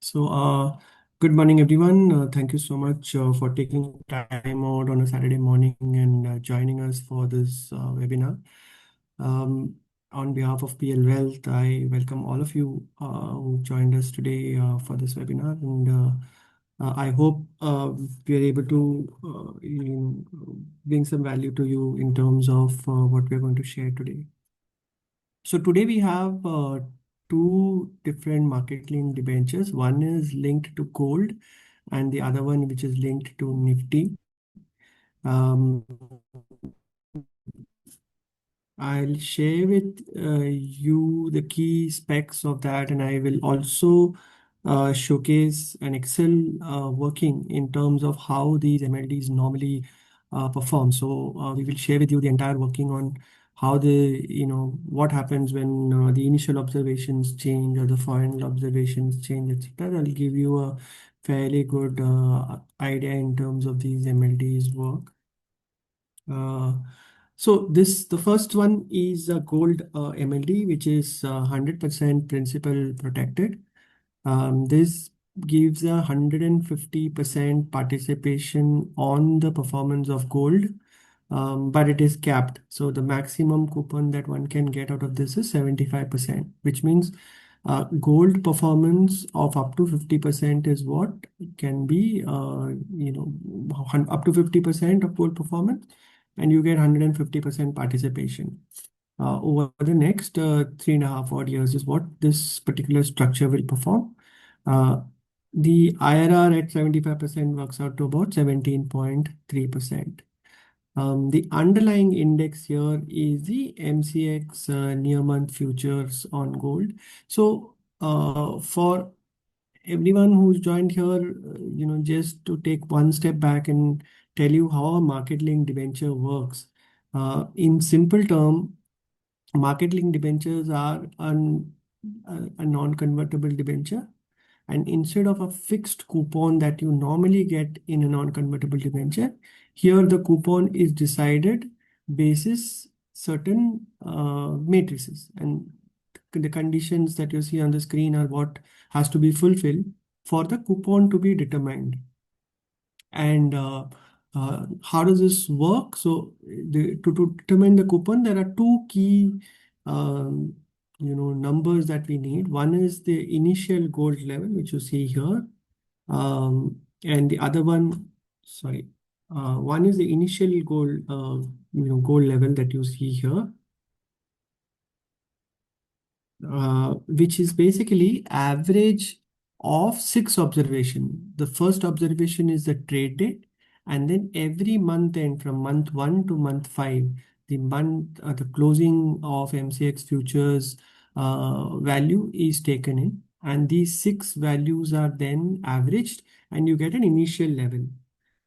So, good morning, everyone. Thank you so much for taking time out on a Saturday morning and joining us for this webinar. Um, on behalf of PL Wealth, I welcome all of you who joined us today for this webinar, and I hope we are able to bring some value to you in terms of what we're going to share today. So today we have two different market-linked debentures. One is linked to gold, and the other one which is linked to Nifty. Um, I'll share with you the key specs of that, and I will also showcase an Excel working in terms of how these MLDs normally perform. So we will share with you the entire working on how what happens when the initial observations change or the final observations change, etc. I'll give you a fairly good idea in terms of these MLDs work. So the first one is a gold MLD, which is 100% principal protected. This gives 150% participation on the performance of gold, but it is capped. So the maximum coupon that one can get out of this is 75%, which means gold performance of up to 50% is what can be, up to 50% of gold performance, and you get 150% participation. Over the next 3.5 odd years is what this particular structure will perform. Uh, the IRR at 75% works out to about 17.3%. The underlying index here is the MCX near month futures on gold. So for everyone who's joined here, just to take one step back and tell you how a market linked debenture works. In simple term, market linked debentures are a non-convertible debenture, and instead of a fixed coupon that you normally get in a non-convertible debenture, here the coupon is decided basis certain matrices, and the conditions that you see on the screen are what has to be fulfilled for the coupon to be determined. And how does this work? So to determine the coupon, there are two key um, numbers that we need. One is the initial gold level, which you see here, and the other one, sorry, one is the initial gold, gold level that you see here, which is basically average of 6 observation. The first observation is the trade date, and then every month end from month 1 to month 5, the closing of MCX futures value is taken in, and these 6 values are then averaged, and you get an initial level.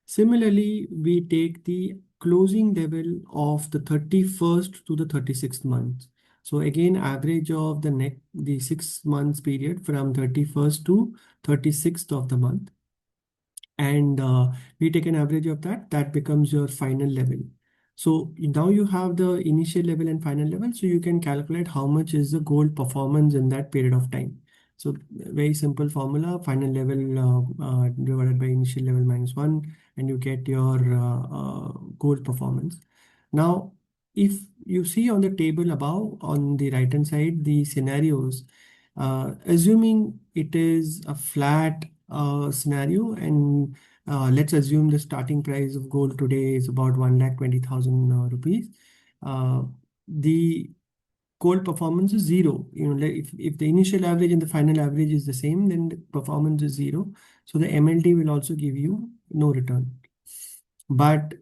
Similarly, we take the closing level of the 31st to the 36th month. So again, average of the 6 months period from 31st to 36th of the month. And we take an average of that, that becomes your final level. So now you have the initial level and final level, so you can calculate how much is the gold performance in that period of time. So very simple formula, final level divided by initial level minus 1, and you get your gold performance. Now, if you see on the table above on the right hand side, the scenarios, assuming it is a flat scenario, and let's assume the starting price of gold today is about 1,20,000 rupees. The gold performance is zero. Like if the initial average and the final average is the same, then the performance is zero. So the MLD will also give you no return. But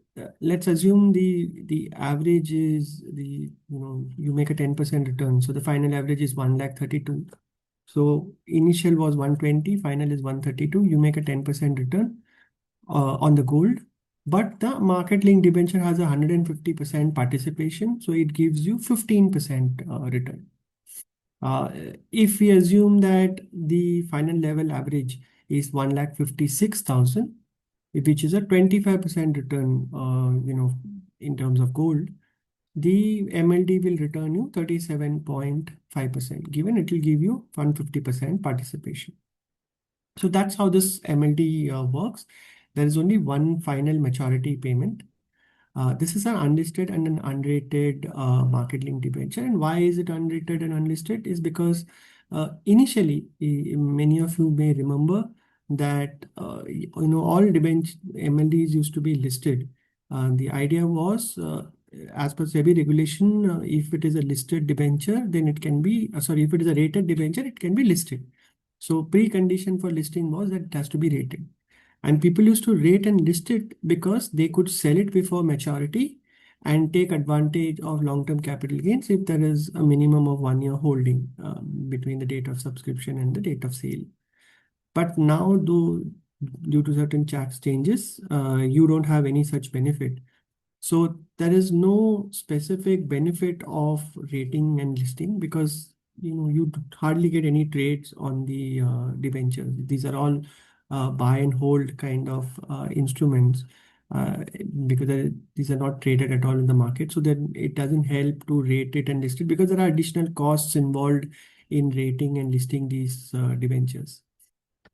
let's assume the average is you make a 10% return. So the final average is 1,32,000. So initial was 120, final is 132. You make a 10% return on the gold, but the market link debenture has 150% participation, so it gives you 15% return. Uh, if we assume that the final level average is 1,56,000, which is a 25% return, in terms of gold, the MLD will return you 37.5%. Given it will give you 150% participation. So that's how this MLD works. There is only one final maturity payment. This is an unlisted and an unrated market-linked debenture. And why is it unrated and unlisted? Is because initially, many of you may remember that all debenture MLDs used to be listed. The idea was, as per SEBI regulation, if it is a listed debenture, then it can be sorry, if it is a rated debenture, it can be listed. So precondition for listing was that it has to be rated. And people used to rate and list it because they could sell it before maturity and take advantage of long-term capital gains if there is a minimum of 1 year holding between the date of subscription and the date of sale. But now, though, due to certain tax changes, you don't have any such benefit. So there is no specific benefit of rating and listing because you hardly get any trades on the debentures. These are all buy and hold kind of instruments uh, because these are not traded at all in the market. So then it doesn't help to rate it and list it because there are additional costs involved in rating and listing these debentures.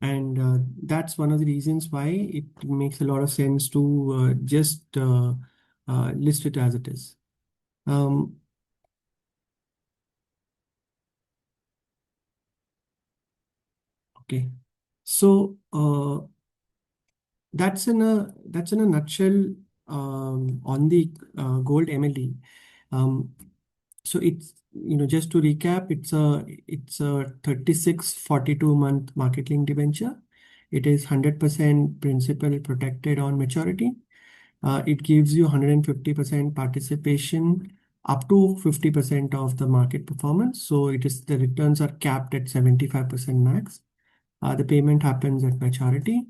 And that's one of the reasons why it makes a lot of sense to just list it as it is. Um, okay, so that's in a nutshell on the gold MLD. Um, so it's just to recap, it's a 36-42 month market link debenture. It is 100% principal protected on maturity. It gives you 150% participation up to 50% of the market performance. So the returns are capped at 75% max. The payment happens at maturity.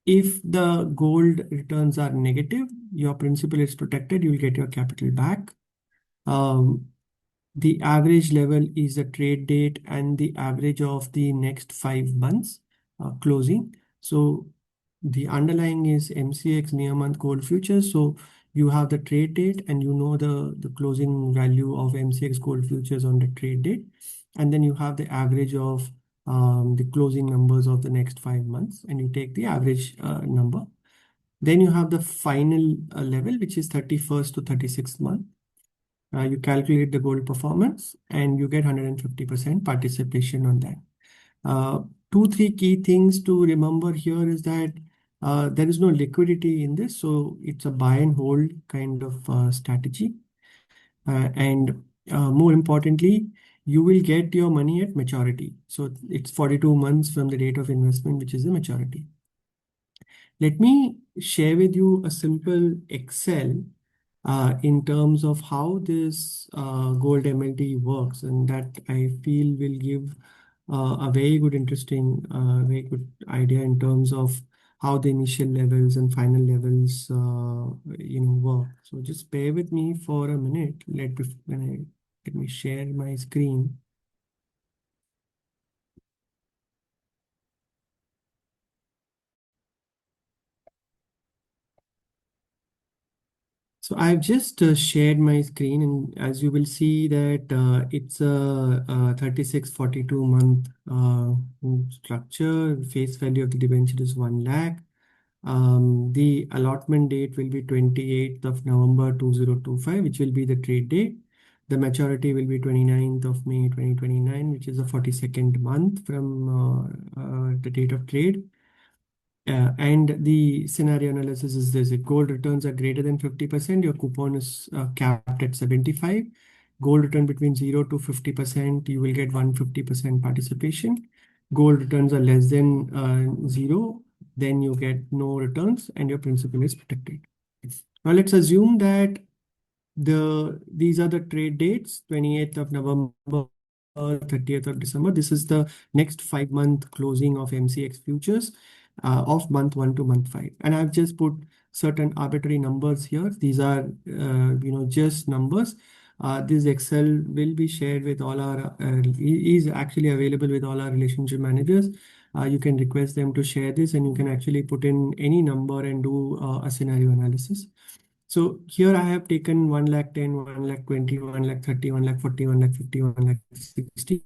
If the gold returns are negative, your principal is protected. You'll get your capital back. Um, the average level is the trade date and the average of the next 5 months closing. So the underlying is MCX near month gold futures. So you have the trade date and the closing value of MCX gold futures on the trade date. And then you have the average of the closing numbers of the next 5 months and you take the average number. Then you have the final level, which is 31st to 36th month. You calculate the gold performance and you get 150% participation on that. Two, three key things to remember here is that there is no liquidity in this. So it's a buy and hold kind of strategy. And more importantly, you will get your money at maturity. So it's 42 months from the date of investment, which is the maturity. Let me share with you a simple Excel in terms of how this gold MLT works, and that I feel will give a very good idea in terms of how the initial levels and final levels, work. So just bear with me for a minute. Let me share my screen. So I've just shared my screen, and as you will see that it's a 36-42 month structure. Face value of the debenture is 1 lakh. The allotment date will be 28th of November 2025, which will be the trade date. The maturity will be 29th of May 2029, which is the 42nd month from the date of trade. And the scenario analysis is this: if gold returns are greater than 50%, your coupon is capped at 75. Gold return between 0 to 50%, you will get 150% participation. Gold returns are less than 0, then you get no returns and your principal is protected. Now let's assume that these are the trade dates: 28th of November, 30th of December. This is the next 5 month closing of MCX futures of month 1 to month 5. And I've just put certain arbitrary numbers here. These are just numbers. This Excel will be shared with all our is actually available with all our relationship managers. You can request them to share this, and you can actually put in any number and do a scenario analysis. So here I have taken 1 lakh 10, 1 lakh 20, 1 lakh 30, 1 lakh 40, 1 lakh 50, 1 lakh 60.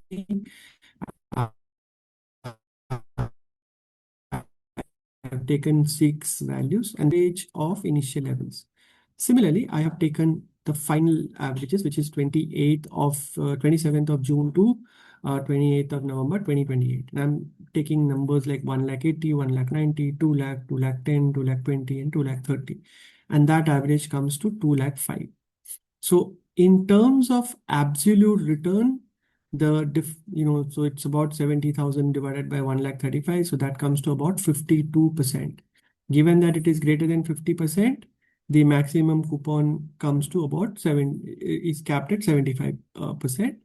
taken 6 values and average of initial levels. Similarly, I have taken the final averages, which is 27th of June to 28th of November 2028. And I'm taking numbers like 1,80,000, 1,90,000, 2 lakh, 2 lakh 10, 2 lakh 20, and 2 lakh 30. And that average comes to 2 lakh 5. So in terms of absolute return, so it's about 70,000 divided by 1,35,000. So that comes to about 52%. Given that it is greater than 50%, the maximum coupon comes to about is capped at 75%.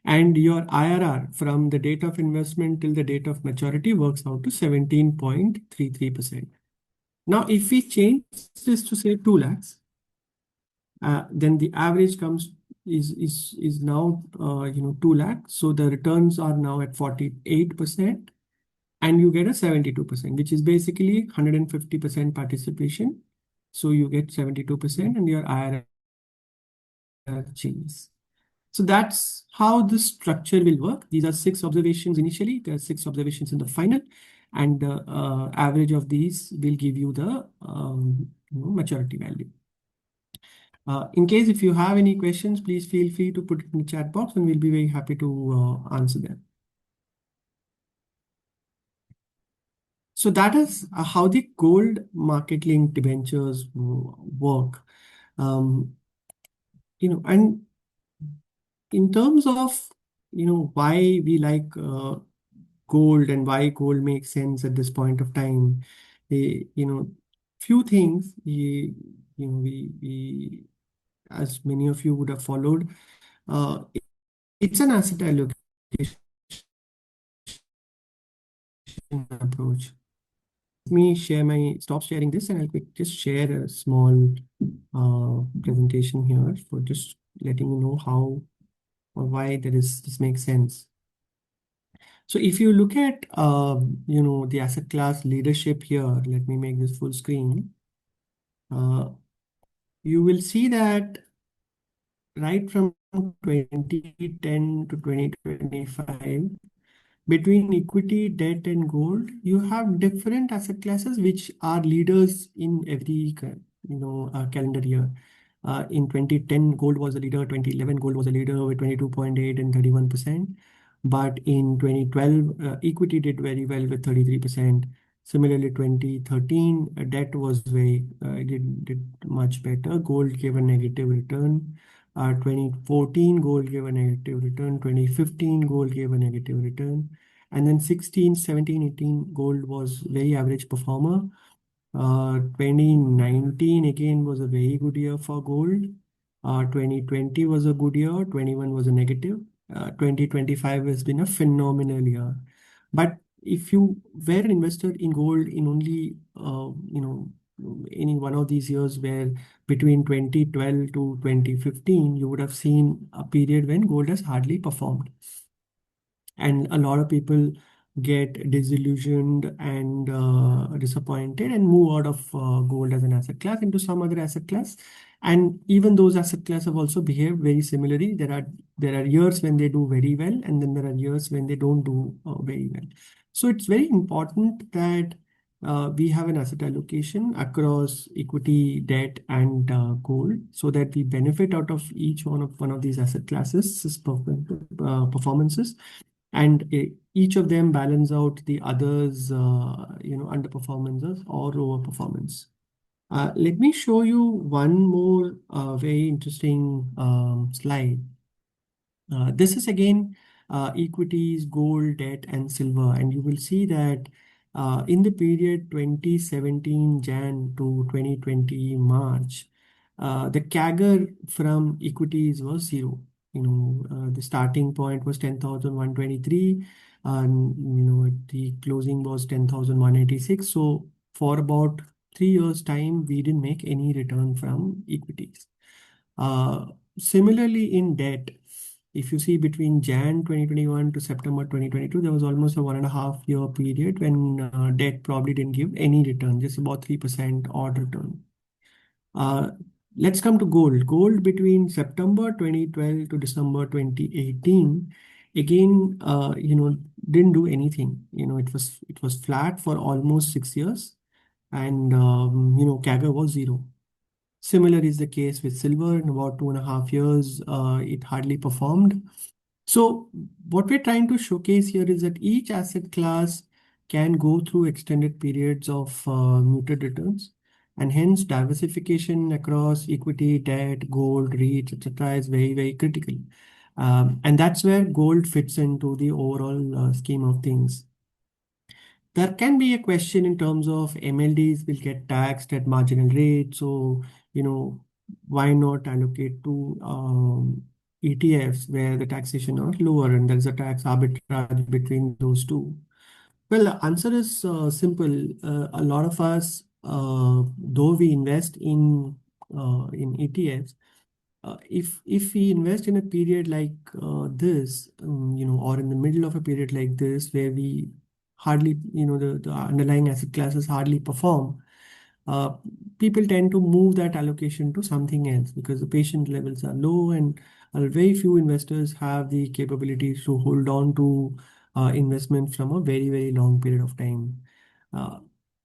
And your IRR from the date of investment till the date of maturity works out to 17.33%. Now, if we change this to say 2 lakhs, then the average comes is now 2 lakh. So the returns are now at 48%, and you get a 72%, which is basically 150% participation. So you get 72%, and your IRR changes. So that's how the structure will work. These are 6 observations initially. There are 6 observations in the final, and the average of these will give you the maturity value. In case if you have any questions, please feel free to put it in the chat box and we'll be very happy to answer them. So that is how the gold market linked debentures work. And in terms of, why we like gold and why gold makes sense at this point of time, few things, we as many of you would have followed, it's an asset allocation approach. Let me stop sharing this and I'll just share a small presentation here for just letting you know how or why this makes sense. So if you look at, the asset class leadership here, let me make this full screen. You will see that right from 2010 to 2025, between equity, debt, and gold, you have different asset classes which are leaders in every calendar year. In 2010, gold was a leader. 2011, gold was a leader with 22.8 and 31%. But in 2012, equity did very well with 33%. Similarly, 2013, debt was did much better. Gold gave a negative return. 2014, gold gave a negative return. 2015, gold gave a negative return. And then 16, 17, 18, gold was very average performer. 2019 again was a very good year for gold. 2020 was a good year. 21 was a negative. 2025 has been a phenomenal year. But if you were an investor in gold in only, any one of these years where between 2012 to 2015, you would have seen a period when gold has hardly performed. And a lot of people get disillusioned and disappointed and move out of gold as an asset class into some other asset class. And even those asset classes have also behaved very similarly. There are years when they do very well, and then there are years when they don't do very well. So it's very important that we have an asset allocation across equity, debt, and gold, so that we benefit out of each one of these asset classes performances, and each of them balance out the others, underperformances or overperformance. Let me show you one more very interesting slide. This is again equities, gold, debt, and silver, and you will see that in the period 2017 Jan to 2020 March, the CAGR from equities was 0. The starting point was 10,123, and the closing was 10,186. So for about 3 years' time, we didn't make any return from equities. Similarly, in debt, if you see between Jan 2021 to September 2022, there was almost a 1.5 year period when debt probably didn't give any return, just about 3% odd return. Let's come to gold. Gold between September 2012 to December 2018, again, didn't do anything. It was flat for almost 6 years. and CAGR was zero. Similar is the case with silver. In about 2.5 years, it hardly performed. So what we're trying to showcase here is that each asset class can go through extended periods of muted returns, and hence diversification across equity, debt, gold, REITs, etc. is very, very critical. And that's where gold fits into the overall scheme of things. There can be a question in terms of MLDs will get taxed at marginal rate. So, why not allocate to ETFs where the taxation are lower and there's a tax arbitrage between those two? Well, the answer is simple. A lot of us, though we invest in ETFs, if we invest in a period like this, or in the middle of a period like this where we hardly, the underlying asset classes hardly perform, uh, people tend to move that allocation to something else because the patient levels are low, and very few investors have the capabilities to hold on to investment from a very, very long period of time. Uh,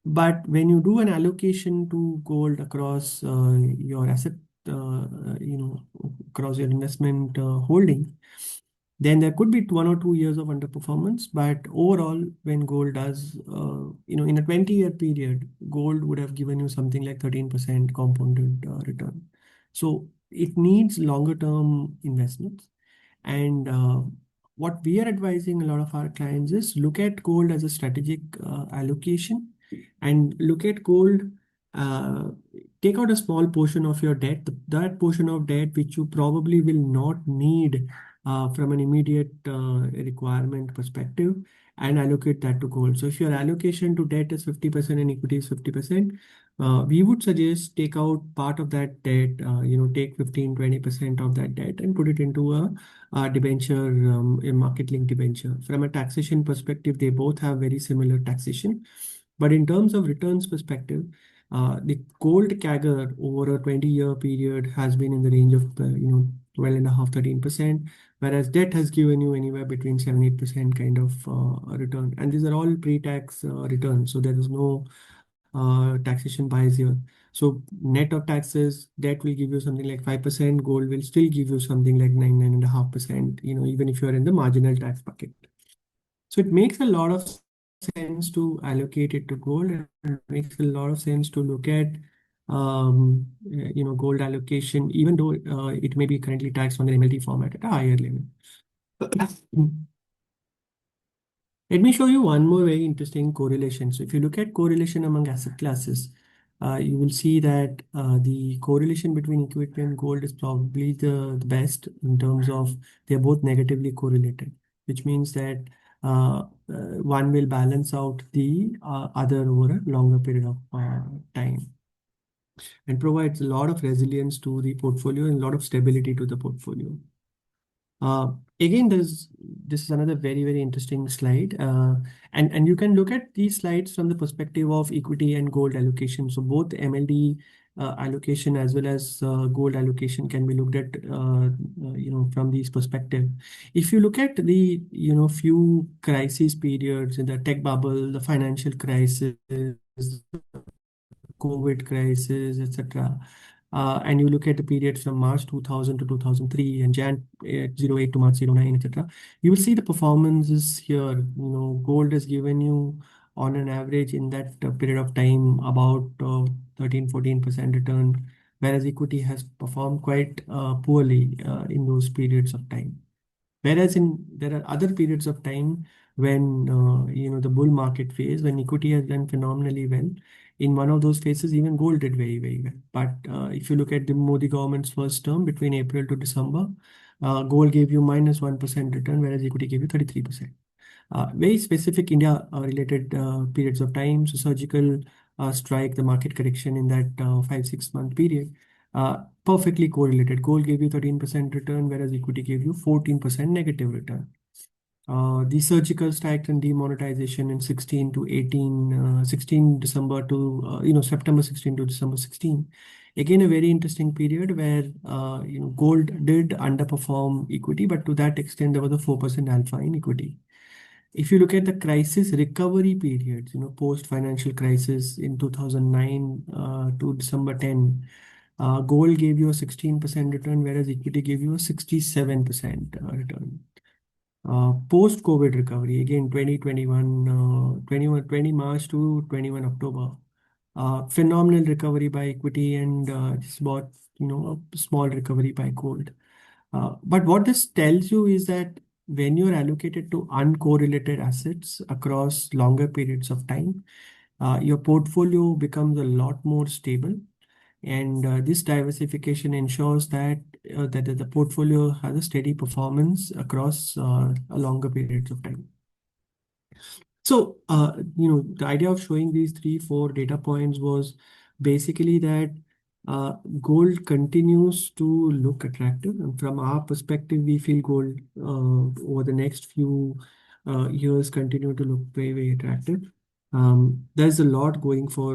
but when you do an allocation to gold across your asset, across your investment holding, then there could be 1 or 2 years of underperformance. But overall, when gold does, in a 20-year period, gold would have given you something like 13% compounded return. So it needs longer term investments. And what we are advising a lot of our clients is look at gold as a strategic allocation, and look at gold. Uh, Take out a small portion of your debt, that portion of debt which you probably will not need from an immediate requirement perspective, and allocate that to gold. So if your allocation to debt is 50% and equity is 50%, we would suggest take out part of that debt, take 15-20% of that debt and put it into a debenture, a market linked debenture. From a taxation perspective, they both have very similar taxation. But in terms of returns perspective, the gold CAGR over a 20-year period has been in the range of 12.5, 13%, whereas debt has given you anywhere between 7-8% kind of return. And these are all pre-tax returns, so there is no taxation bias here. So net of taxes, debt will give you something like 5%, gold will still give you something like 9.5%, even if you're in the marginal tax bucket. So it makes a lot of sense to allocate it to gold, and it makes a lot of sense to look at gold allocation, even though it may be currently taxed on the MLD format at a higher level. Let me show you one more very interesting correlation. So if you look at correlation among asset classes, you will see that the correlation between equity and gold is probably the best in terms of they're both negatively correlated, which means that one will balance out the other over a longer period of time, and provides a lot of resilience to the portfolio and a lot of stability to the portfolio. Uh, Again, this is another very, very interesting slide. And you can look at these slides from the perspective of equity and gold allocation. So both MLD allocation as well as gold allocation can be looked at, from these perspective. If you look at the, few crisis periods in the tech bubble, the financial crisis, COVID crisis, etc. And you look at the period from March 2000 to 2003 and Jan 08 to March 09, etc. You will see the performances here. Gold has given you on an average in that period of time about 13-14% return, whereas equity has performed quite poorly in those periods of time. Whereas there are other periods of time when the bull market phase, when equity has done phenomenally well. In one of those phases, even gold did very, very well. But if you look at the Modi government's first term between April to December, gold gave you -1% return, whereas equity gave you 33%. Very specific India related periods of time. So surgical strike, the market correction in that 5-6 month period, perfectly correlated. Gold gave you 13% return, whereas equity gave you 14% negative return. The surgical strike and demonetization in 16 to 18, 16 December to, September 16 to December 16. Again, a very interesting period where, gold did underperform equity, but to that extent, there was a 4% alpha in equity. If you look at the crisis recovery periods, post financial crisis in 2009 to December 10, gold gave you a 16% return, whereas equity gave you a 67% return. Post-COVID recovery, again, 2021, 20 March to 21 October, phenomenal recovery by equity and just about, a small recovery by gold. But what this tells you is that when you're allocated to uncorrelated assets across longer periods of time, your portfolio becomes a lot more stable, and this diversification ensures that the portfolio has a steady performance across a longer periods of time. So, the idea of showing these three, four data points was basically that gold continues to look attractive. And from our perspective, we feel gold over the next few years continue to look very, very attractive. There's a lot going for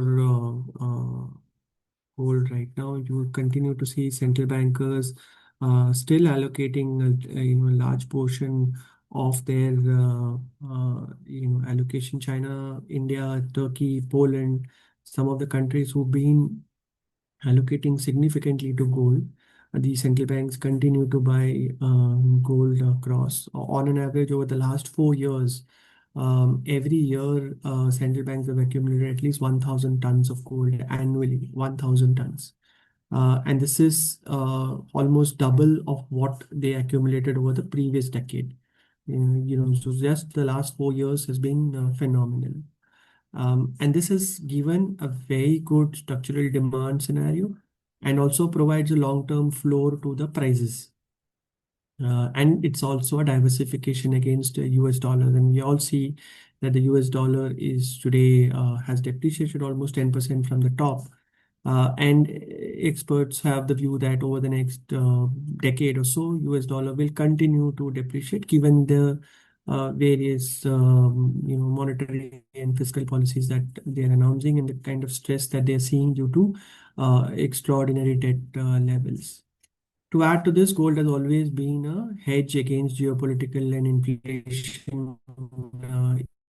gold right now. You will continue to see central bankers still allocating a large portion of their allocation. China, India, Turkey, Poland, some of the countries who've been allocating significantly to gold. The central banks continue to buy gold across. On an average over the last 4 years. Every year, central banks have accumulated at least 1,000 tons of gold annually, 1,000 tons. And this is almost double of what they accumulated over the previous decade. So just the last 4 years has been phenomenal. And this has given a very good structural demand scenario and also provides a long-term floor to the prices. And it's also a diversification against US dollar. And we all see that the US dollar is today has depreciated almost 10% from the top. And experts have the view that over the next decade or so, US dollar will continue to depreciate given the various monetary and fiscal policies that they're announcing and the kind of stress that they're seeing due to extraordinary debt levels. To add to this, gold has always been a hedge against geopolitical and inflation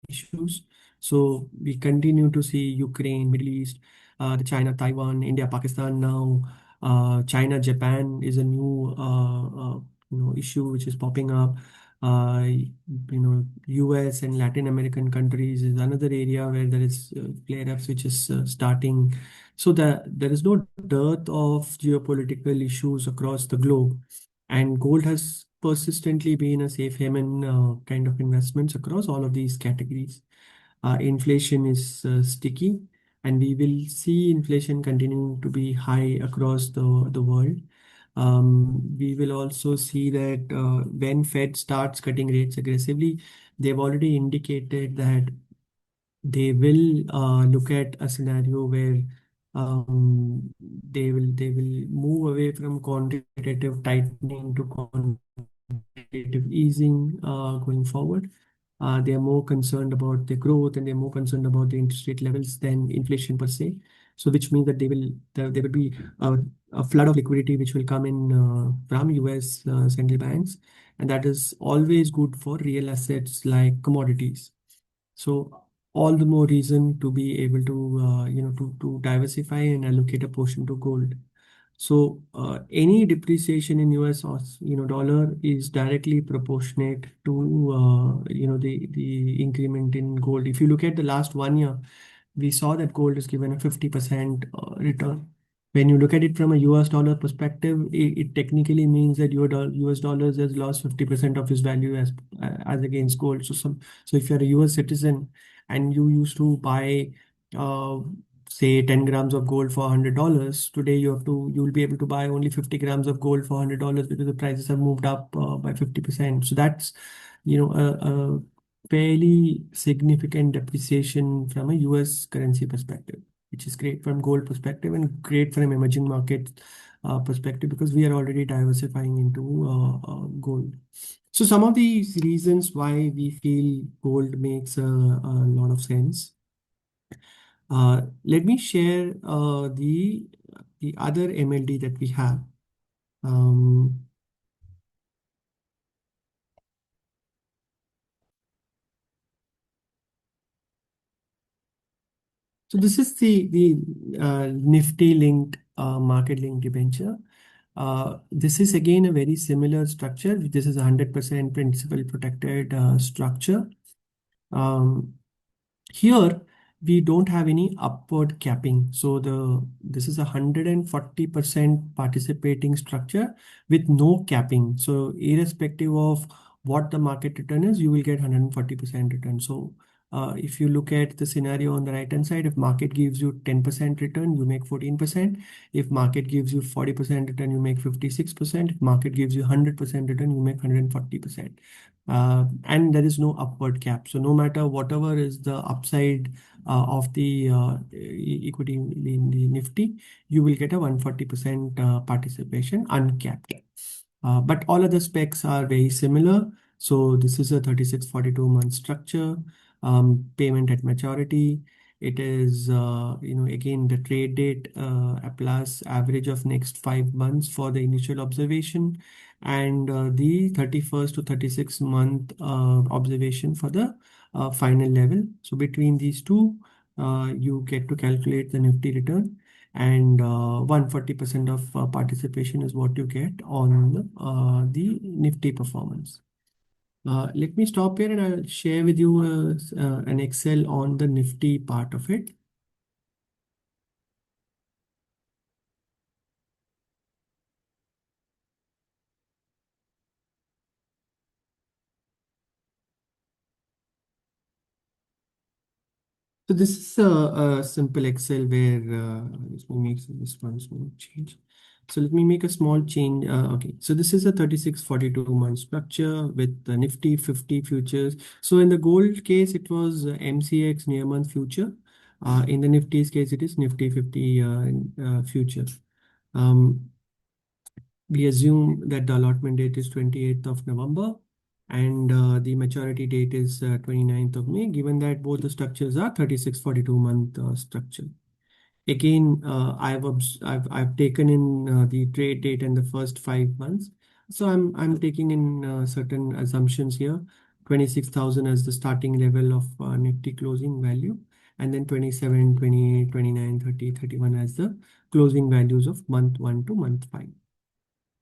issues. So we continue to see Ukraine, Middle East, the China, Taiwan, India, Pakistan now. China, Japan is a new issue which is popping up. US and Latin American countries is another area where there is flare-ups which is starting. So there is no dearth of geopolitical issues across the globe, and gold has persistently been a safe haven kind of investments across all of these categories. Inflation is sticky, and we will see inflation continuing to be high across the world. We will also see that when Fed starts cutting rates aggressively, they've already indicated that they will look at a scenario where they will move away from quantitative tightening to quantitative easing going forward. They are more concerned about the growth and they're more concerned about the interest rate levels than inflation per se. So, which means that there will be a flood of liquidity which will come in from US central banks, and that is always good for real assets like commodities. So all the more reason to be able to to diversify and allocate a portion to gold. So any depreciation in US or dollar is directly proportionate to the increment in gold. If you look at the last 1 year, we saw that gold is given a 50% return. When you look at it from a US dollar perspective, it technically means that US dollars has lost 50% of its value as against gold. So if you're a US citizen and you used to buy uh, say 10 grams of gold for $100, today you'll be able to buy only 50 grams of gold for $100 because the prices have moved up by 50%. So that's a fairly significant depreciation from a US currency perspective, which is great from gold perspective and great from emerging market perspective because we are already diversifying into gold. So some of these reasons why we feel gold makes a lot of sense. Let me share the other MLD that we have. So this is the Nifty linked market linked debenture. This is again a very similar structure. This is a 100% principal protected structure. Um, Here we don't have any upward capping. So this is a 140% participating structure with no capping. So irrespective of what the market return is, you will get 140% return. So if you look at the scenario on the right hand side, if market gives you 10% return, you make 14%. If market gives you 40% return, you make 56%. If market gives you 100% return, you make 140%. And there is no upward cap. So no matter whatever is the upside of the equity in the Nifty, you will get a 140% participation uncapped. But all other specs are very similar. So this is a 36-42 month structure, payment at maturity. It is, again, the trade date plus average of next 5 months for the initial observation, and the 31st to 36 month observation for the final level. So between these two, you get to calculate the Nifty return, and 140% of participation is what you get on the Nifty performance. Let me stop here and I'll share with you an Excel on the Nifty part of it. So this is a simple Excel where let me make this one small change. So let me make a small change. Okay, so this is a 36-42 month structure with the Nifty 50 futures. So in the gold case, it was MCX near month future. In the Nifty's case, it is Nifty 50 future. Um, we assume that the allotment date is 28th of November and the maturity date is 29th of May, given that both the structures are 36-42 month structure. Again, I've taken in the trade date and the first 5 months. So I'm taking in certain assumptions here. 26,000 as the starting level of Nifty closing value, and then 27, 28, 29, 30, 31 as the closing values of month 1 to month 5.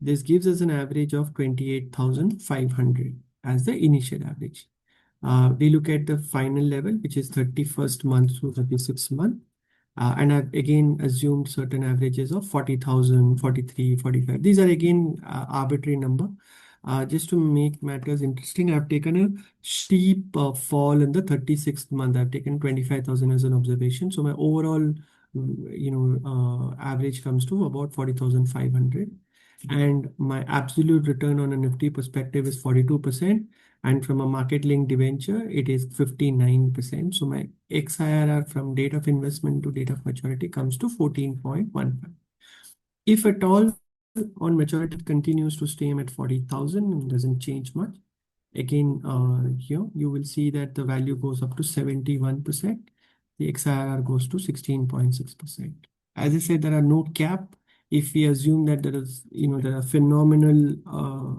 This gives us an average of 28,500 as the initial average. We look at the final level, which is 31st month to 36th month. And I've again assumed certain averages of 40,000, 43, 45. These are again arbitrary number. Just to make matters interesting, I've taken a steep fall in the 36th month. I've taken 25,000 as an observation. So my overall, average comes to about 40,500. And my absolute return on a Nifty perspective is 42%. And from a market linked debenture, it is 59%. So my XIRR from date of investment to date of maturity comes to 14.15. If at all on maturity it continues to stay at 40,000 and doesn't change much, again, here you will see that the value goes up to 71%. The XIRR goes to 16.6%. As I said, there are no cap. If we assume that there are phenomenal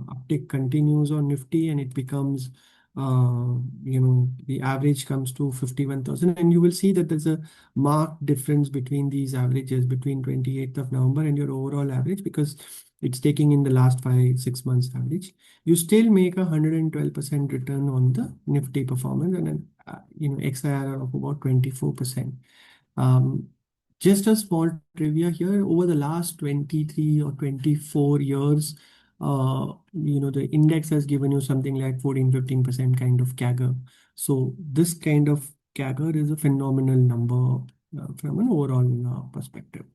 uptick continues on Nifty and it becomes, the average comes to 51,000, and you will see that there's a marked difference between these averages between 28th of November and your overall average, because it's taking in the last 5-6 months average. You still make 112% return on the Nifty performance and an XIRR of about 24%. Um, just a small trivia here, over the last 23 or 24 years, the index has given you something like 14-15% kind of CAGR. So this kind of CAGR is a phenomenal number from an overall perspective.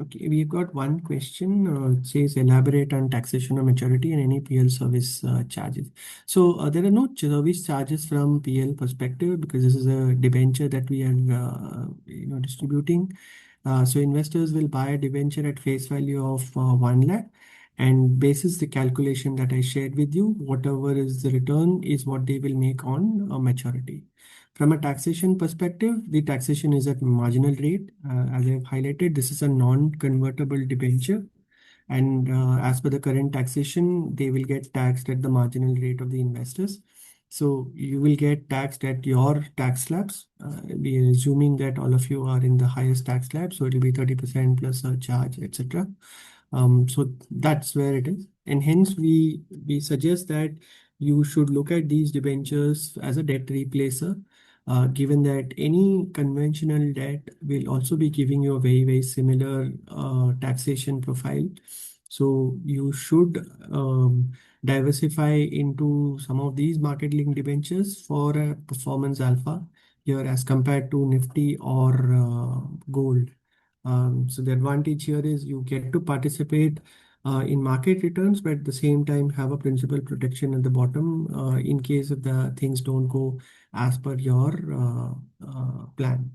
Okay, we've got one question. It says elaborate on taxation of maturity and any PL service charges. So there are no service charges from PL perspective because this is a debenture that we are distributing. So investors will buy a debenture at face value of 1 lakh, and basis the calculation that I shared with you, whatever is the return is what they will make on maturity. From a taxation perspective, the taxation is at marginal rate. As I've highlighted, this is a non-convertible debenture. And as per the current taxation, they will get taxed at the marginal rate of the investors. So you will get taxed at your tax slabs. We are assuming that all of you are in the highest tax slab, so it will be 30% plus a charge, etc. So that's where it is, and hence we suggest that you should look at these debentures as a debt replacer, given that any conventional debt will also be giving you a very similar taxation profile. So you should diversify into some of these market linked debentures for a performance alpha here as compared to Nifty or gold. So the advantage here is you get to participate in market returns, but at the same time have a principal protection at the bottom in case if the things don't go as per your plan.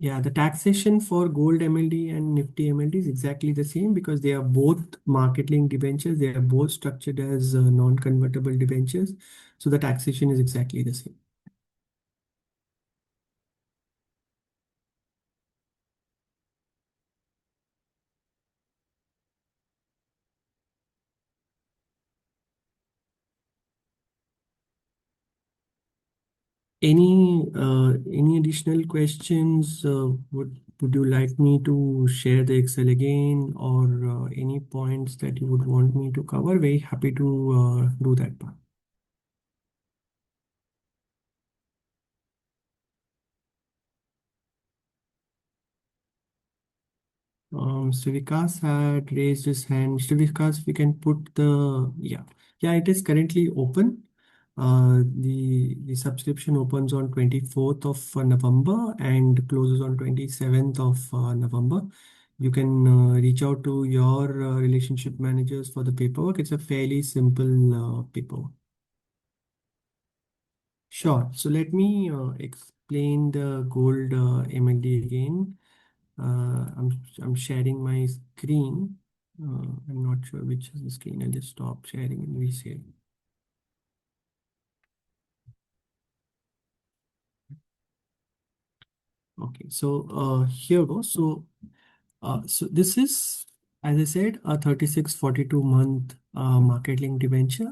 Yeah, the taxation for gold MLD and Nifty MLD is exactly the same because they are both market-linked debentures. They are both structured as non-convertible debentures. So the taxation is exactly the same. Any additional questions? Would you like me to share the Excel again, or any points that you would want me to cover? Very happy to do that part. Mr. Vikas had raised his hand. Mr. Vikas, we can put the, yeah, it is currently open. The subscription opens on 24th of November and closes on 27th of November. You can reach out to your relationship managers for the paperwork. It's a fairly simple paperwork. Sure. So let me explain the gold MLD again. I'm sharing my screen. I'm not sure which is the screen. I'll just stop sharing and reshare. Okay, so here goes. So this is, as I said, a 36-42 month market linked debenture.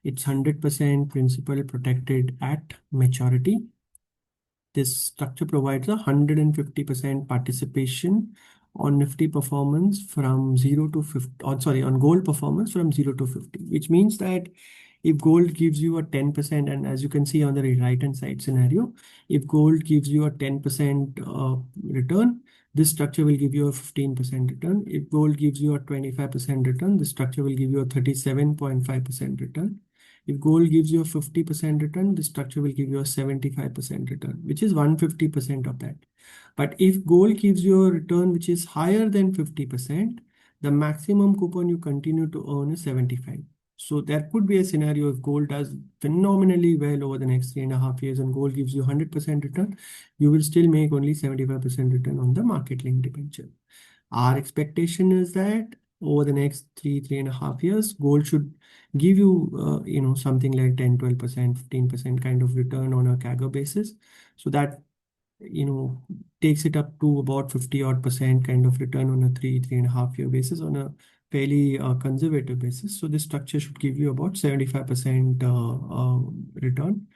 It's 100% principal protected at maturity. This structure provides a 150% participation on Nifty performance from 0 to 50, or sorry, on gold performance from 0 to 50, which means that if gold gives you a 10%, and as you can see on the right hand side scenario, if gold gives you a 10% return, this structure will give you a 15% return. If gold gives you a 25% return, this structure will give you a 37.5% return. If gold gives you a 50% return, the structure will give you a 75% return, which is 150% of that. But if gold gives you a return which is higher than 50%, the maximum coupon you continue to earn is 75. So there could be a scenario if gold does phenomenally well over the next 3.5 years and gold gives you 100% return, you will still make only 75% return on the market linked debenture. Our expectation is that over the next 3.5 years, gold should give you, something like 10, 12%, 15% kind of return on a CAGR basis. So that, takes it up to about 50 odd percent kind of return on a 3.5 year basis on a fairly conservative basis. So this structure should give you about 75% return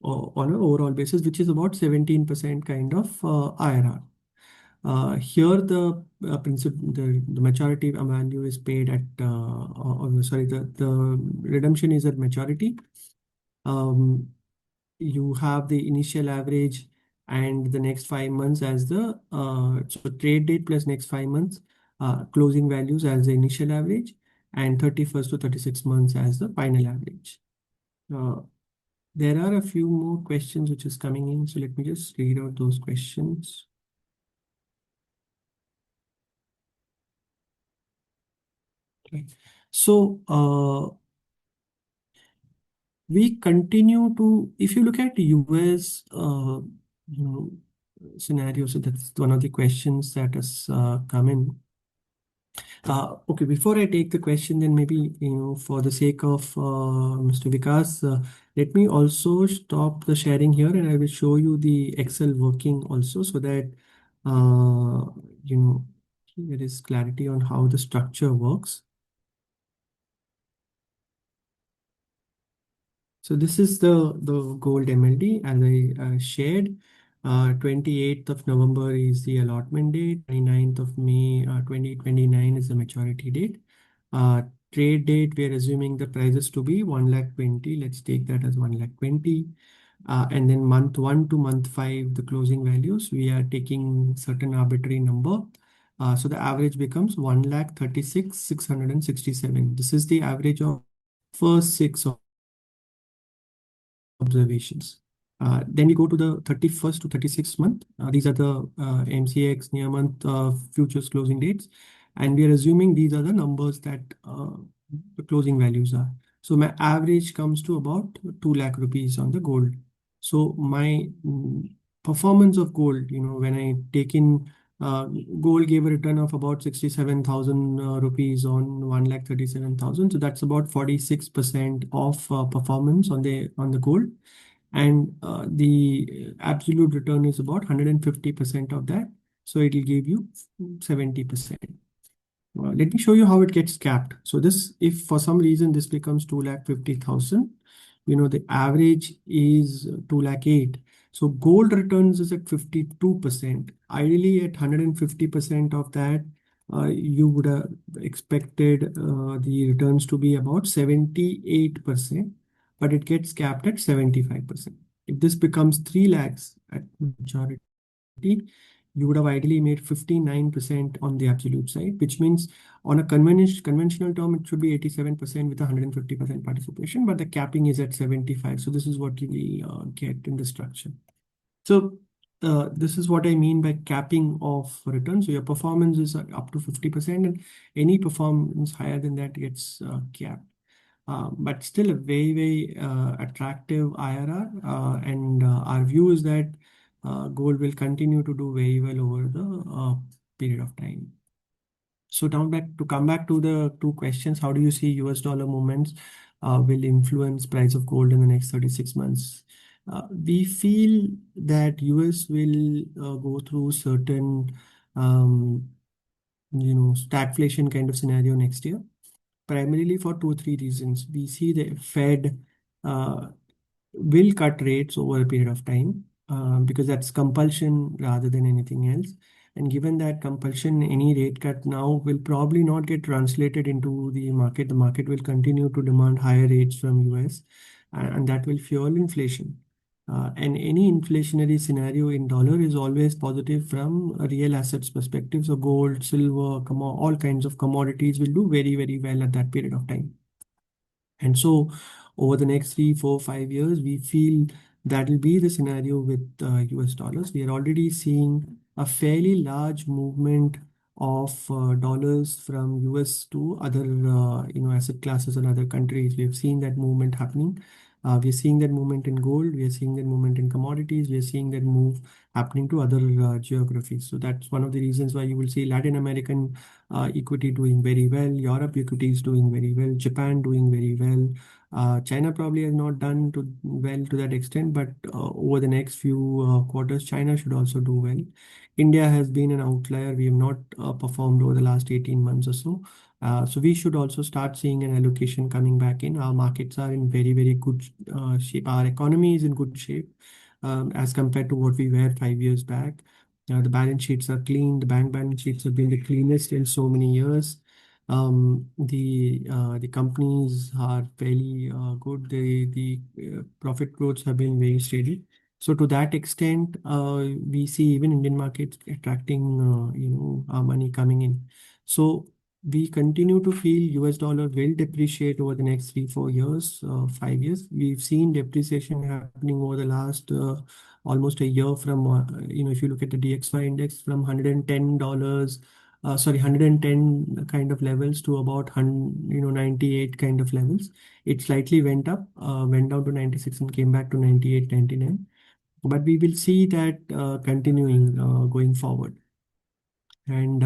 on an overall basis, which is about 17% kind of IRR. Here, the maturity value is paid at, sorry, the redemption is at maturity. You have the initial average and the next 5 months as the so trade date plus next 5 months closing values as the initial average, and 31st to 36 months as the final average. There are a few more questions which is coming in, so let me just read out those questions. Okay. So we continue to, if you look at US, you know, scenario, so that's one of the questions that has come in. Okay, before I take the question, then maybe, for the sake of Mr. Vikas, let me also stop the sharing here and I will show you the Excel working also so that, uh, you know, Here is clarity on how the structure works. So this is the gold MLD as I shared. 28th of November is the allotment date. 29th of May 2029 is the maturity date. Uh, Trade date, we are assuming the prices to be 1 lakh 20. Let's take that as 1 lakh 20. And then month 1 to month 5, the closing values, we are taking certain arbitrary number. So the average becomes 1 lakh 36 667. This is the average of first six observations. Then we go to the 31st to 36th month. These are the MCX near month futures closing dates. And we are assuming these are the numbers that the closing values are. So my average comes to about 2 lakh rupees on the gold. So my performance of gold, when I take in uh, gold gave a return of about 67,000 rupees on 1 lakh 37,000. So that's about 46% of performance on the gold. And the absolute return is about 150% of that. So it will give you 70%. Let me show you how it gets capped. So this, if for some reason this becomes 2,50,000, the average is 2,08,000. So gold returns is at 52%. Ideally, at 150% of that, you would have expected the returns to be about 78%, but it gets capped at 75%. If this becomes 3 lakhs at majority, you would have ideally made 59% on the absolute side, which means on a conventional term, it should be 87% with 150% participation, but the capping is at 75. So this is what you will get in the structure. So this is what I mean by capping of return. So your performance is up to 50%, and any performance higher than that gets capped. But still a very, very attractive IRR. And our view is that gold will continue to do very well over the period of time. So come back to the two questions, how do you see US dollar movements will influence price of gold in the next 36 months? We feel that US will go through certain um, stagflation kind of scenario next year, primarily for 2 3 reasons. We see the Fed uh, will cut rates over a period of time because that's compulsion rather than anything else. And given that compulsion, any rate cut now will probably not get translated into the market. The market will continue to demand higher rates from US, and that will fuel inflation. And any inflationary scenario in dollar is always positive from a real assets perspective. So gold, silver, all kinds of commodities will do very, very well at that period of time. And so over the next 3 4 5 years, we feel that will be the scenario with US dollars. We are already seeing a fairly large movement of dollars from US to other asset classes and other countries. We have seen that movement happening. We are seeing that movement in gold. We are seeing that movement in commodities. We are seeing that move happening to other geographies. So that's one of the reasons why you will see Latin American equity doing very well, Europe equity is doing very well, Japan doing very well. China probably has not done well to that extent, but over the next few quarters, China should also do well. India has been an outlier. We have not performed over the last 18 months or so. So we should also start seeing an allocation coming back in. Our markets are in very, very good shape. Our economy is in good shape as compared to what we were 5 years back. The balance sheets are clean. The bank balance sheets have been the cleanest in so many years. The companies are fairly good. The profit growths have been very steady. So to that extent, we see even Indian markets attracting our money coming in. So we continue to feel US dollar will depreciate over the next 3 4 years, 5 years. We've seen depreciation happening over the last almost a year from if you look at the DXY index from $110 110 kind of levels to about 98 kind of levels. It slightly went up, went down to 96 and came back to 98, 99. But we will see that continuing going forward. And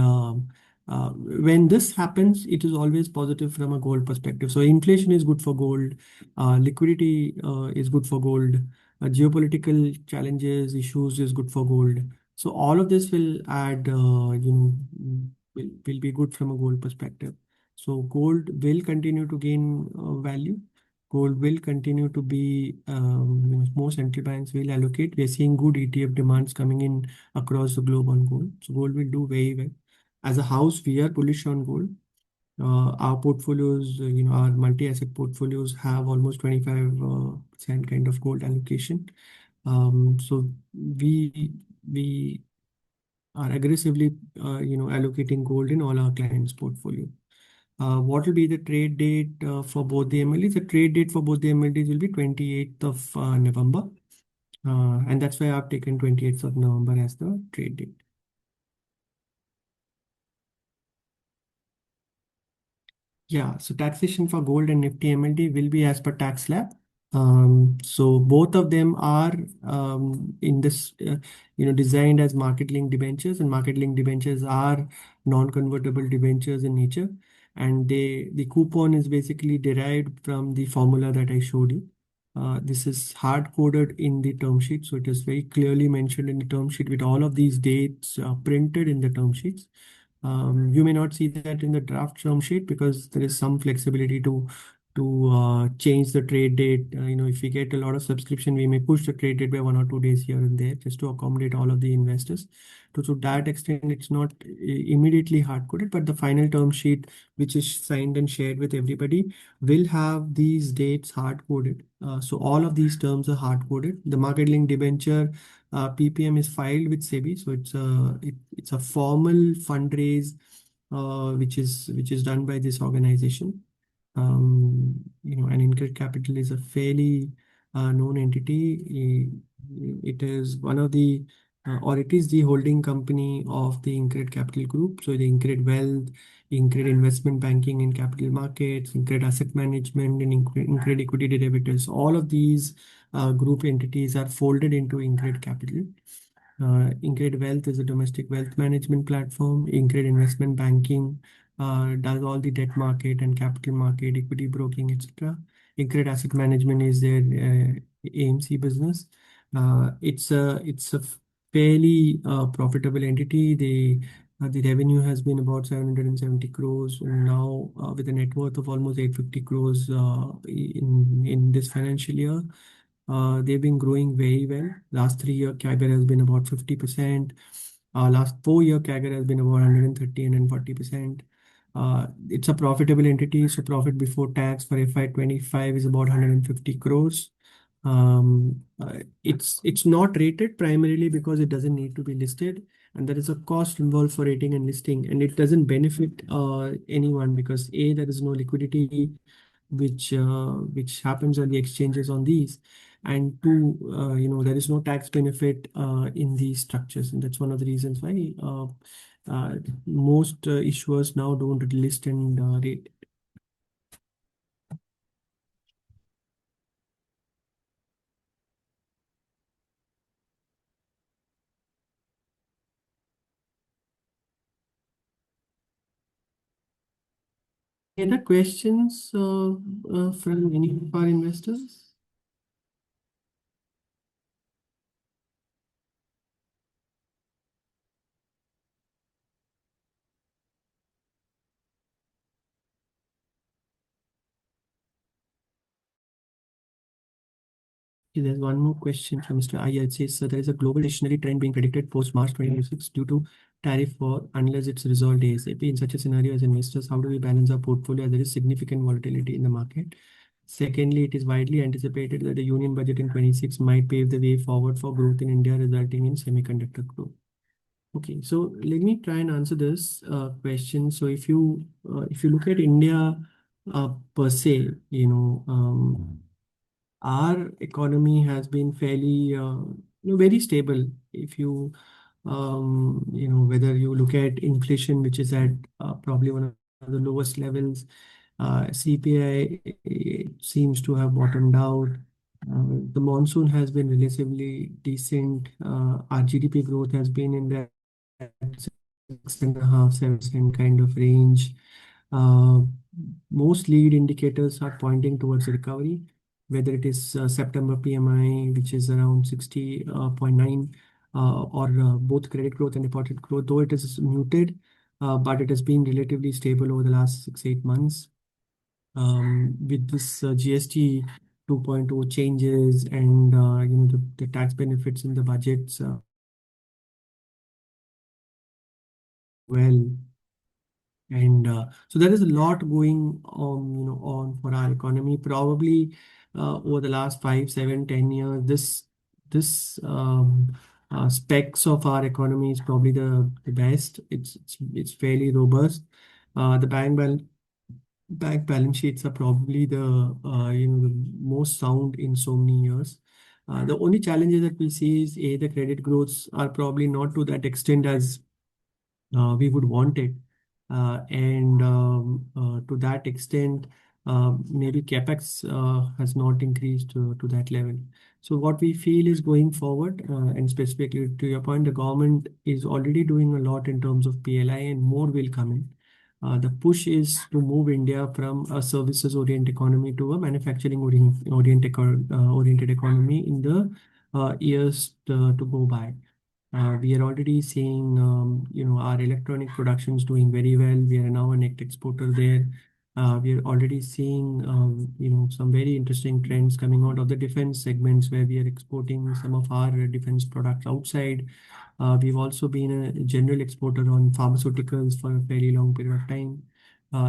when this happens, it is always positive from a gold perspective. So inflation is good for gold, liquidity is good for gold, geopolitical challenges, issues is good for gold. So all of this will add, will be good from a gold perspective. So gold will continue to gain value. Gold will continue to be, more central banks will allocate. We are seeing good ETF demands coming in across the globe on gold. So gold will do very well. As a house, we are bullish on gold. Our portfolios, our multi-asset portfolios have almost 25% kind of gold allocation. So we are aggressively, allocating gold in all our clients' portfolio. What will be the trade date for both the MLDs? The trade date for both the MLDs will be 28th of November. And that's why I've taken 28th of November as the trade date. Yeah, so taxation for gold and Nifty MLD will be as per tax slab. So both of them are in this, designed as market-linked debentures, and market-linked debentures are non-convertible debentures in nature, and the coupon is basically derived from the formula that I showed you. This is hard-coded in the term sheet, so it is very clearly mentioned in the term sheet with all of these dates printed in the term sheets. You may not see that in the draft term sheet because there is some flexibility to change the trade date. If we get a lot of subscription, we may push the trade date by 1 or 2 days here and there just to accommodate all of the investors. To that extent, it's not immediately hard coded, but the final term sheet, which is signed and shared with everybody, will have these dates hard coded. So all of these terms are hard coded. The market link debenture PPM is filed with SEBI, so it's a formal fundraise which is done by this organization. And Incred Capital is a fairly known entity. It is one of the or it is the holding company of the Incred Capital Group. So the Incred Wealth, Incred Investment Banking and Capital Markets, Incred Asset Management, and Incred Equity Derivatives. All of these group entities are folded into Incred Capital. Incred Wealth is a domestic wealth management platform. Incred Investment Banking does all the debt market and capital market, equity broking, etc. Incred Asset Management is their AMC business. It's a fairly profitable entity. The revenue has been about 770 crores and now with a net worth of almost 850 crores in this financial year. They've been growing very well. Last 3 year CAGR has been about 50%. Last 4 year CAGR has been about 130 and 140%. It's a profitable entity, so profit before tax for FY25 is about 150 crores. It's not rated primarily because it doesn't need to be listed, and there is a cost involved for rating and listing, and it doesn't benefit anyone because A, there is no liquidity which happens on the exchanges on these, and two, there is no tax benefit in these structures, and that's one of the reasons why most issuers now don't list and rate. Any other questions from any of our investors? Okay, there's one more question from Mr. Iyer. It says, there is a global recessionary trend being predicted post March 2026 due to tariff war unless it's resolved ASAP. In such a scenario, as investors, how do we balance our portfolio as there is significant volatility in the market? Secondly, it is widely anticipated that the union budget in 26 might pave the way forward for growth in India, resulting in semiconductor growth. Okay, so let me try and answer this question. So if you look at India per se, our economy has been fairly, very stable. If whether you look at inflation, which is at probably one of the lowest levels, CPI seems to have bottomed out. The monsoon has been relatively decent. Our GDP growth has been in that 6.5, 7% kind of range. Uh, Most lead indicators are pointing towards recovery, whether it is September PMI, which is around 60.9, or both credit growth and deposit growth, though it is muted. but it has been relatively stable over the last 6-8 months. With this GST 2.0 changes and the tax benefits in the budgets well. And so there is a lot going on for our economy. Probably over the last 5, 7, 10 years, this specs of our economy is probably the best. It's fairly robust. The bank balance sheets are probably the most sound in so many years. The only challenges that we see is the credit growths are probably not to that extent as we would want it. And to that extent, maybe capex has not increased to that level. So what we feel is going forward, and specifically to your point, the government is already doing a lot in terms of PLI, and more will come in. The push is to move India from a services-oriented economy to a manufacturing-oriented economy in the years to go by. We are already seeing, our electronic productions doing very well. We are now a net exporter there. We are already seeing, some very interesting trends coming out of the defense segments where we are exporting some of our defense products outside. We've also been a general exporter on pharmaceuticals for a very long period of time.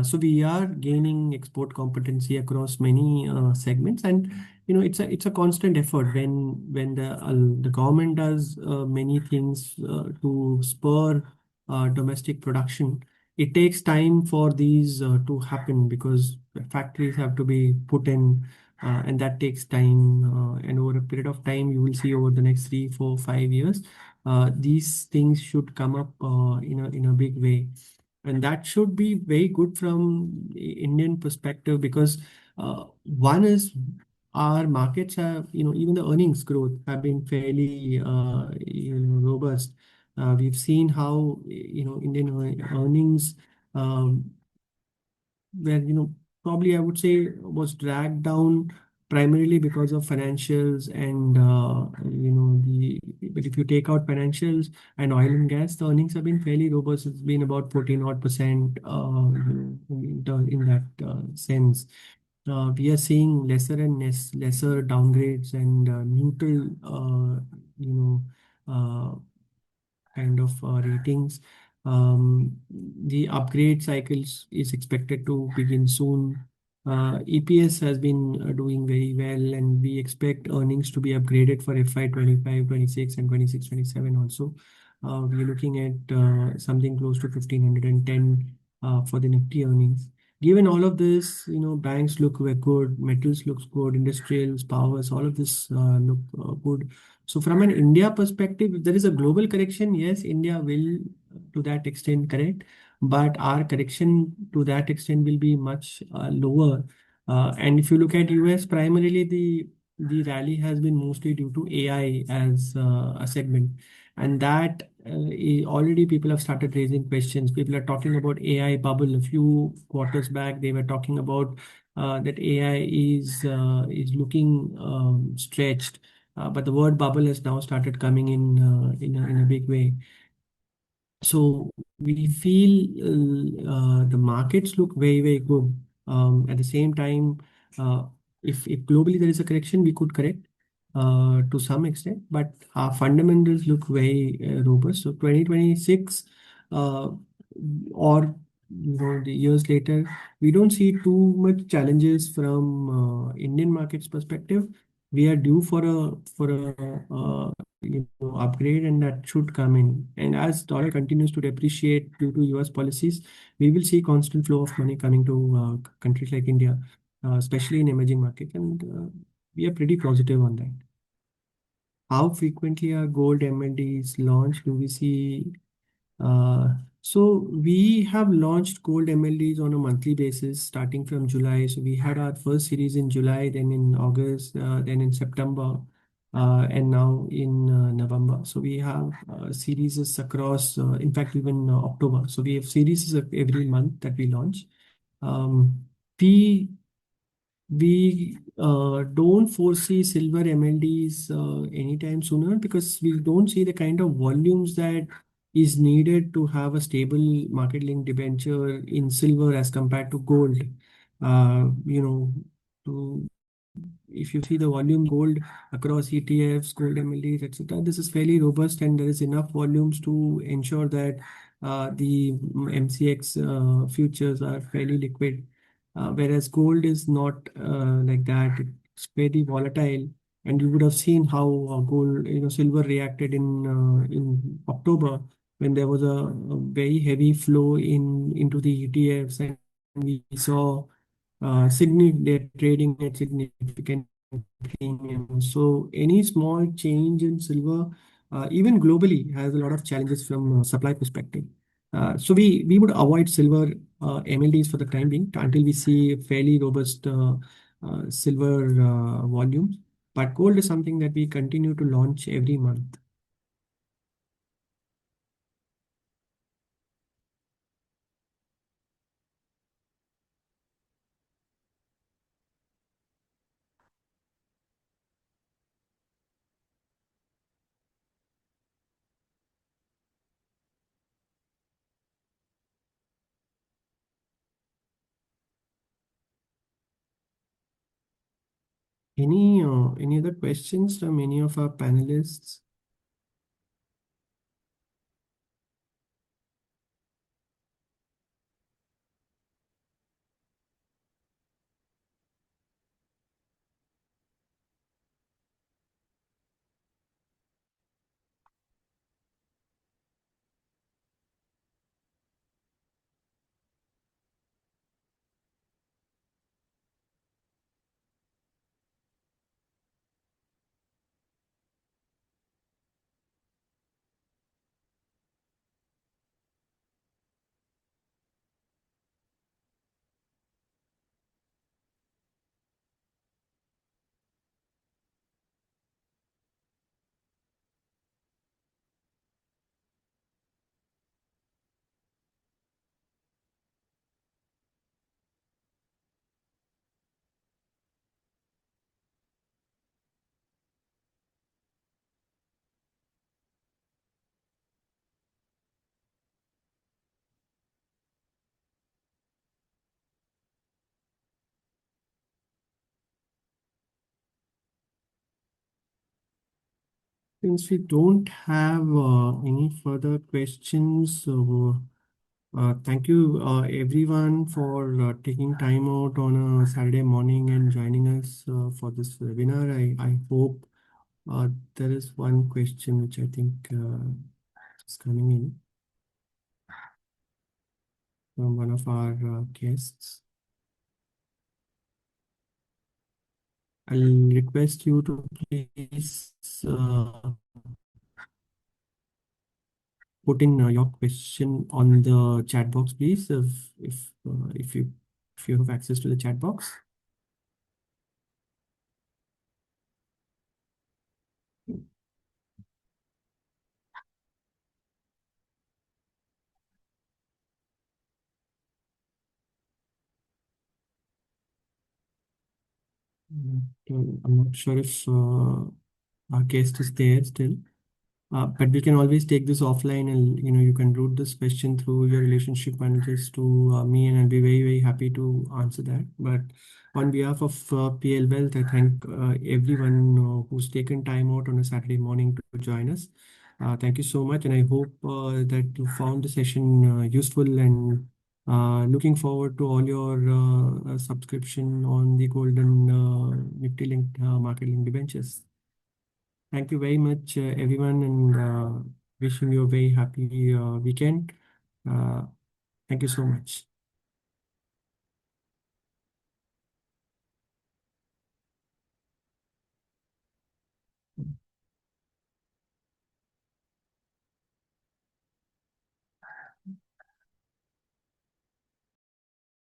So we are gaining export competency across many segments, and it's a constant effort when the government does many things to spur domestic production. It takes time for these to happen because factories have to be put in, and that takes time. And over a period of time, you will see over the next 3, 4, 5 years, these things should come up in a big way, and that should be very good from Indian perspective because one is our markets have, even the earnings growth have been fairly, robust. We've seen how, Indian earnings, um, where probably I would say was dragged down primarily because of financials and the but if you take out financials and oil and gas, the earnings have been fairly robust. It's been about 14 odd percent in that sense. We are seeing lesser and lesser downgrades and neutral you know uh, kind of ratings. The upgrade cycles is expected to begin soon. EPS has been doing very well, and we expect earnings to be upgraded for FY 25, 26, and 26, 27 also. We are looking at something close to 1510 for the Nifty earnings. Given all of this, banks look very good, metals looks good, industrials, powers, all of this look good. So from an India perspective, if there is a global correction, yes, India will to that extent correct, but our correction to that extent will be much lower. And if you look at US, primarily the rally has been mostly due to AI as a segment, and that already people have started raising questions. People are talking about AI bubble. A few quarters back, they were talking about that AI is looking stretched, but the word bubble has now started coming in a big way. So we feel the markets look very, very good. At the same time, uh, if globally there is a correction, we could correct to some extent, but our fundamentals look very robust. So 2026 uh, or the years later, we don't see too much challenges from Indian markets perspective. We are due for a upgrade, and that should come in. And as dollar continues to depreciate due to US policies, we will see constant flow of money coming to countries like India, especially in emerging markets, and we are pretty positive on that. How frequently are gold MLDs launched? Do we see uh, so we have launched gold MLDs on a monthly basis starting from July. So we had our first series in July, then in August, then in September, and now in November. So we have series across, in fact, even October. So we have series every month that we launch. Um, we we don't foresee silver MLDs anytime sooner because we don't see the kind of volumes that is needed to have a stable market linked debenture in silver as compared to gold. You know, to if you see the volume gold across ETFs, gold MLDs, etc., this is fairly robust and there is enough volumes to ensure that the MCX futures are fairly liquid. Whereas gold is not like that. It's very volatile. And you would have seen how gold, silver reacted in October when there was a very heavy flow into the ETFs, and we saw they're trading at significant premium. So any small change in silver, even globally, has a lot of challenges from supply perspective. So we would avoid silver MLDs for the time being until we see fairly robust silver volumes. But gold is something that we continue to launch every month. Any other questions from any of our panelists? Since we don't have any further questions, thank you everyone for taking time out on a Saturday morning and joining us for this webinar. I hope there is one question which I think is coming in from one of our guests. I'll request you to please put in your question on the chat box, please, if you have access to the chat box. I'm not sure if our guest is there still. But we can always take this offline, and you can route this question through your relationship managers to me, and I'll be very, very happy to answer that. But on behalf of PL Wealth, I thank everyone who's taken time out on a Saturday morning to join us. Thank you so much, and I hope that you found the session useful, and looking forward to all your subscription on the golden Nifty linked market linked debentures. Thank you very much, everyone, and wishing you a very happy weekend. Uh, Thank you so much.